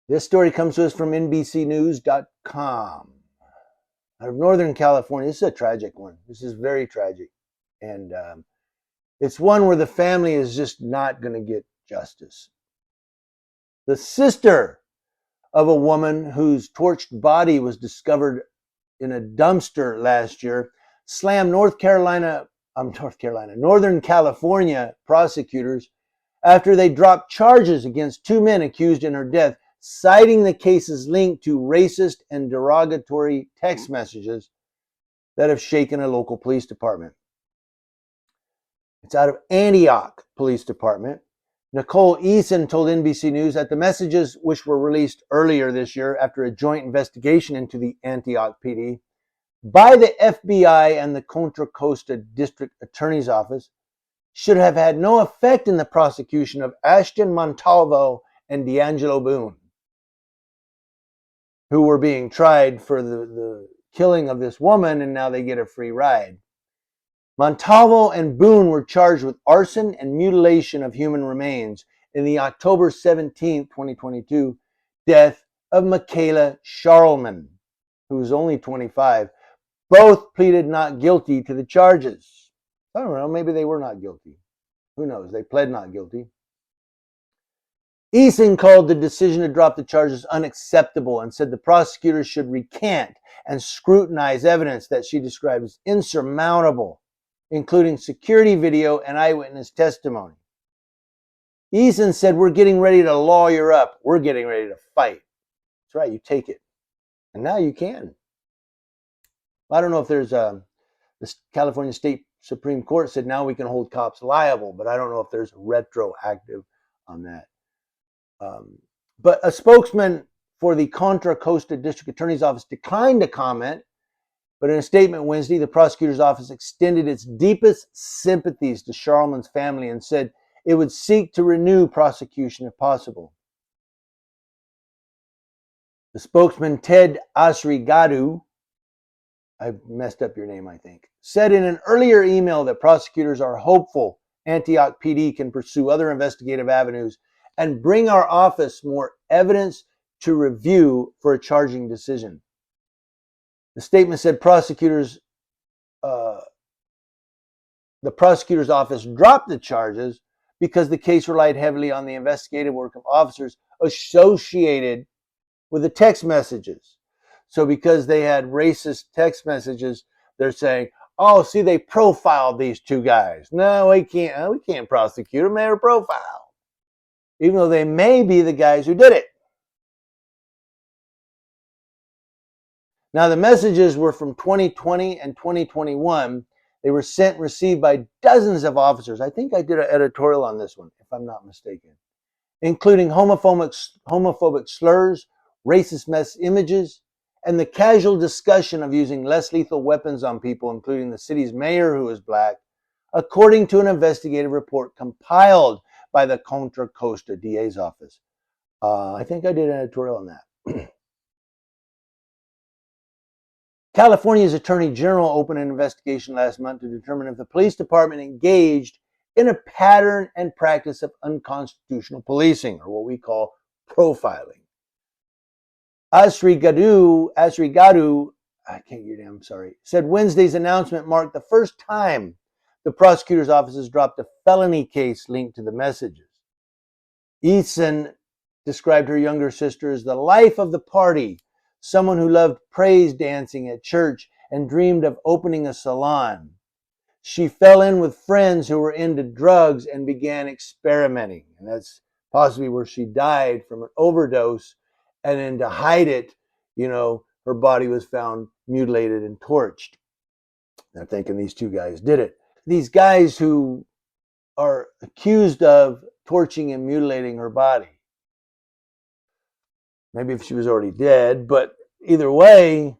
This story comes to us from NBCnews.com. Out of Northern California. This is a tragic one. This is very tragic. And it's one where the family is just not going to get justice. The sister of a woman whose torched body was discovered in a dumpster last year slammed Northern California prosecutors after they dropped charges against two men accused in her death, citing the case's link to racist and derogatory text messages that have shaken a local police department. It's out of Antioch Police Department. Nicole Eason told NBC News that the messages, which were released earlier this year after a joint investigation into the Antioch PD by the FBI and the Contra Costa District Attorney's Office, should have had no effect in the prosecution of Ashton Montalvo and D'Angelo Boone, who were being tried for the killing of this woman, and now they get a free ride. Montalvo and Boone were charged with arson and mutilation of human remains in the October 17, 2022 death of Michaela Charlman, who was only 25. Both pleaded not guilty to the charges. I don't know, maybe they were not guilty. Who knows? They pled not guilty. Eason called the decision to drop the charges unacceptable and said the prosecutors should recant and scrutinize evidence that she described as insurmountable, including security video and eyewitness testimony. Eason said, "We're getting ready to lawyer up. We're getting ready to fight." That's right, you take it. And now you can. I don't know if there's the California State Supreme Court said now we can hold cops liable, but I don't know if there's retroactive on that. But a spokesman for the Contra Costa District Attorney's Office declined to comment, but in a statement Wednesday, the prosecutor's office extended its deepest sympathies to Charlman's family and said it would seek to renew prosecution if possible. The spokesman, Ted Asrigadu, I messed up your name, I think, said in an earlier email that prosecutors are hopeful Antioch PD can pursue other investigative avenues and bring our office more evidence to review for a charging decision. The statement said the prosecutor's office dropped the charges because the case relied heavily on the investigative work of officers associated with the text messages. So because they had racist text messages, they're saying, "Oh, see, they profiled these two guys. No, we can't prosecute them. They're profiled," even though they may be the guys who did it. Now, the messages were from 2020 and 2021. They were sent and received by dozens of officers. I think I did an editorial on this one, if I'm not mistaken, including homophobic slurs, racist images, and the casual discussion of using less lethal weapons on people, including the city's mayor, who is black, according to an investigative report compiled by the Contra Costa DA's office. I think I did an editorial on that. California's Attorney General opened an investigation last month to determine if the police department engaged in a pattern and practice of unconstitutional policing, or what we call profiling. Asrigadu, said Wednesday's announcement marked the first time the prosecutor's office has dropped a felony case linked to the messages. Eason described her younger sister as the life of the party, someone who loved praise dancing at church and dreamed of opening a salon. She fell in with friends who were into drugs and began experimenting. And that's possibly where she died from an overdose. And then to hide it, her body was found mutilated and torched. They're thinking these two guys did it. These guys who are accused of torching and mutilating her body. Maybe if she was already dead, but either way,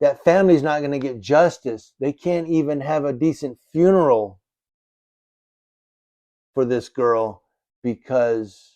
that family's not going to get justice. They can't even have a decent funeral for this girl because